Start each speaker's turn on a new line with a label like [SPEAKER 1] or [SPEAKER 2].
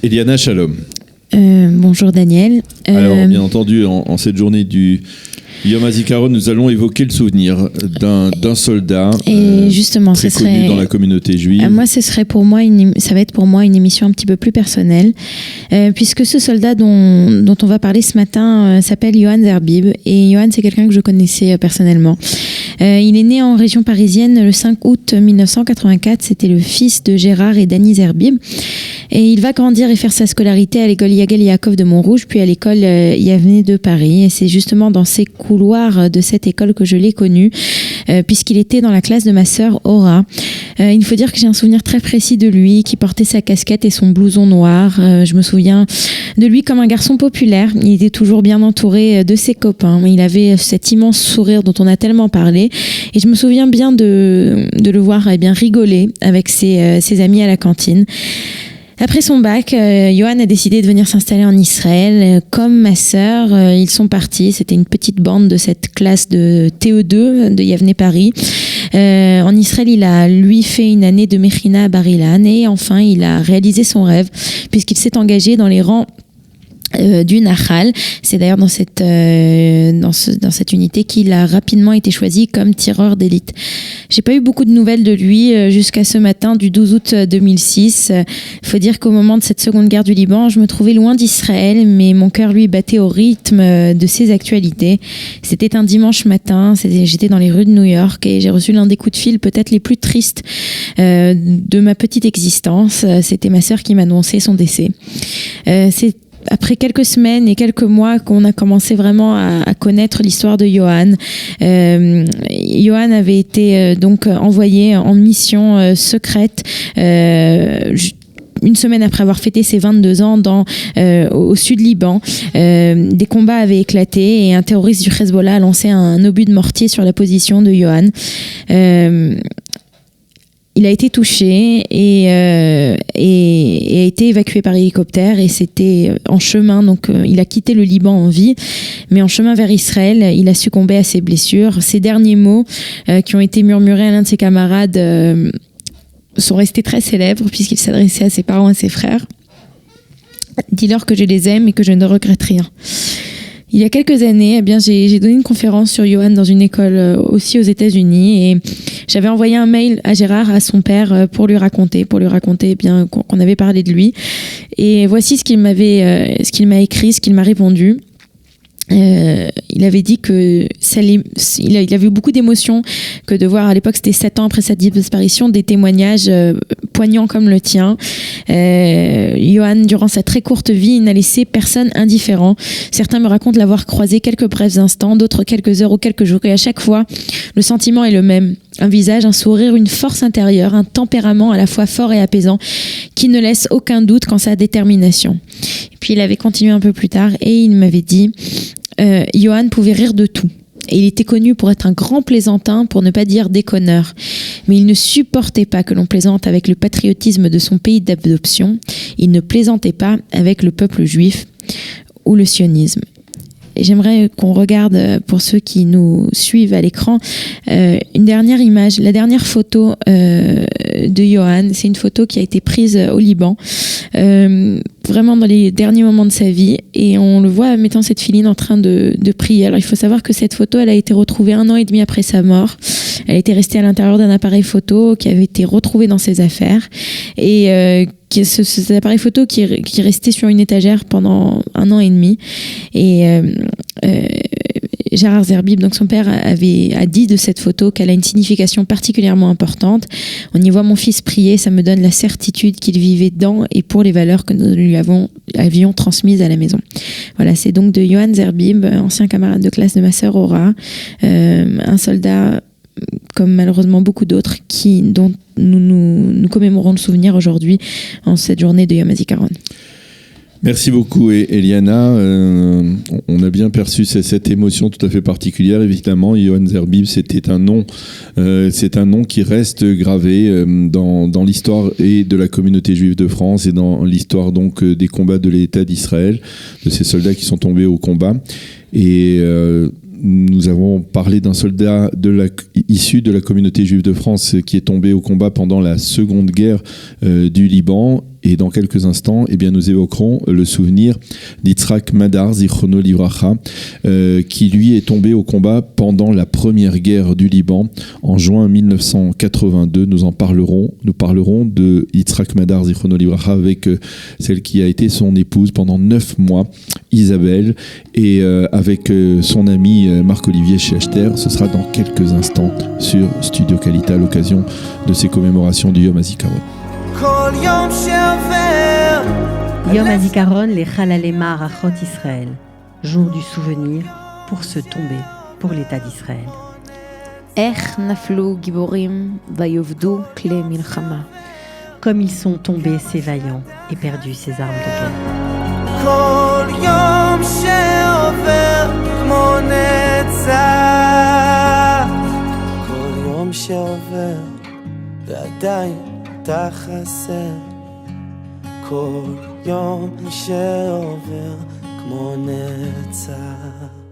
[SPEAKER 1] Eliana, shalom.
[SPEAKER 2] Bonjour Daniel.
[SPEAKER 1] Alors, bien entendu, en cette journée du Yom HaZikaron, nous allons évoquer le souvenir d'un soldat
[SPEAKER 2] et justement,
[SPEAKER 1] très connu dans la communauté juive.
[SPEAKER 2] Moi, ça va être pour moi une émission un petit peu plus personnelle, puisque ce soldat dont on va parler ce matin s'appelle Yohan Zerbib. Et Yohan, c'est quelqu'un que je connaissais personnellement. Il est né en région parisienne le 5 août 1984. C'était le fils de Gérard et d'Annie Zerbib. Et il va grandir et faire sa scolarité à l'école Yagel Yaakov de Montrouge, puis à l'école Yavne de Paris. Et c'est justement dans ces couloirs de cette école que je l'ai connu, puisqu'il était dans la classe de ma sœur Aura. Il faut dire que j'ai un souvenir très précis de lui, qui portait sa casquette et son blouson noir. Je me souviens de lui comme un garçon populaire. Il était toujours bien entouré de ses copains. Il avait cet immense sourire dont on a tellement parlé. Et je me souviens bien de le voir rigoler avec ses amis à la cantine. Après son bac, Yohan a décidé de venir s'installer en Israël. Comme ma sœur, ils sont partis. C'était une petite bande de cette classe de TE2 de Yavne Paris. En Israël, il a, lui, fait une année de Mechina à Bar Ilan. Et enfin, il a réalisé son rêve puisqu'il s'est engagé dans les rangs du Nahal. C'est d'ailleurs dans cette unité qu'il a rapidement été choisi comme tireur d'élite. J'ai pas eu beaucoup de nouvelles de lui jusqu'à ce matin du 12 août 2006. Il faut dire qu'au moment de cette seconde guerre du Liban, je me trouvais loin d'Israël, mais mon cœur lui battait au rythme de ses actualités. C'était un dimanche matin, j'étais dans les rues de New York et j'ai reçu l'un des coups de fil peut-être les plus tristes de ma petite existence. C'était ma sœur qui m'annonçait son décès. C'est après quelques semaines et quelques mois qu'on a commencé vraiment à connaître l'histoire de Yohan. Yohan avait été donc envoyé en mission secrète une semaine après avoir fêté ses 22 ans au sud Liban. Des combats avaient éclaté et un terroriste du Hezbollah a lancé un obus de mortier sur la position de Yohan. Il a été touché et a été évacué par hélicoptère et c'était en chemin, donc il a quitté le Liban en vie, mais en chemin vers Israël, il a succombé à ses blessures. Ces derniers mots qui ont été murmurés à l'un de ses camarades sont restés très célèbres puisqu'il s'adressait à ses parents et à ses frères. Dis-leur que je les aime et que je ne regrette rien. Il y a quelques années, j'ai donné une conférence sur Yohan dans une école aussi aux États-Unis et j'avais envoyé un mail à Gérard, à son père, pour lui raconter qu'on avait parlé de lui. Et voici ce qu'il m'a écrit, ce qu'il m'a répondu. Il avait dit que il avait eu beaucoup d'émotions, que de voir, à l'époque c'était 7 ans après sa disparition, des témoignages poignants comme le tien. Yohan, durant sa très courte vie, il n'a laissé personne indifférent. Certains me racontent l'avoir croisé quelques brefs instants, d'autres quelques heures ou quelques jours, et à chaque fois le sentiment est le même: un visage, un sourire, une force intérieure, un tempérament à la fois fort et apaisant qui ne laisse aucun doute quant à sa détermination. Et puis il avait continué un peu plus tard et il m'avait dit Yohan pouvait rire de tout. Et il était connu pour être un grand plaisantin, pour ne pas dire déconneur. Mais il ne supportait pas que l'on plaisante avec le patriotisme de son pays d'adoption. Il ne plaisantait pas avec le peuple juif ou le sionisme. Et j'aimerais qu'on regarde, pour ceux qui nous suivent à l'écran, une dernière image, la dernière photo de Yohan. C'est une photo qui a été prise au Liban, vraiment dans les derniers moments de sa vie. Et on le voit mettant cette filine en train de prier. Alors il faut savoir que cette photo, elle a été retrouvée 1 an et demi après sa mort. Elle était restée à l'intérieur d'un appareil photo qui avait été retrouvé dans ses affaires. Et cet appareil photo qui est resté sur une étagère pendant 1 an et demi. Et Gérard Zerbib, donc son père, a dit de cette photo qu'elle a une signification particulièrement importante. On y voit mon fils prier, ça me donne la certitude qu'il vivait dans et pour les valeurs que nous lui avions transmises à la maison. Voilà, c'est donc de Yohan Zerbib, ancien camarade de classe de ma sœur Aura, un soldat comme malheureusement beaucoup d'autres dont nous commémorons le souvenir aujourd'hui en cette journée de Yom HaZikaron.
[SPEAKER 1] Merci beaucoup Eliana. On a bien perçu cette émotion tout à fait particulière. Évidemment, Yohan Zerbib, c'est un nom qui reste gravé dans l'histoire et de la communauté juive de France et dans l'histoire donc des combats de l'État d'Israël, de ces soldats qui sont tombés au combat. Et nous avons parlé d'un soldat issu de la communauté juive de France qui est tombé au combat pendant la seconde guerre du Liban Et dans quelques instants, eh bien, nous évoquerons le souvenir d'Yitzhak Madar, Zichrono Livracha, qui lui est tombé au combat pendant la première guerre du Liban en juin 1982. Nous parlerons de Yitzhak Madar, Zichrono Livracha, avec celle qui a été son épouse pendant 9 mois, Isabelle, et avec son ami Marc-Olivier Schechter. Ce sera dans quelques instants sur Studio Kalita à l'occasion de ces commémorations du Yom HaZikaron.
[SPEAKER 3] Yom HaZikaron, les Chalalei Ma'arachot Israël, jour du souvenir pour se tomber pour l'État d'Israël.
[SPEAKER 4] איך נפלו גיבורים ויאבדו כלי מלחמה.
[SPEAKER 3] Comme ils sont tombés ces vaillants et perdus ces armes de guerre.
[SPEAKER 5] כל יום שעובר כמו נצח, כל יום שעובר ועדיין אתה חסר, כל יום שעובר כמו נצח.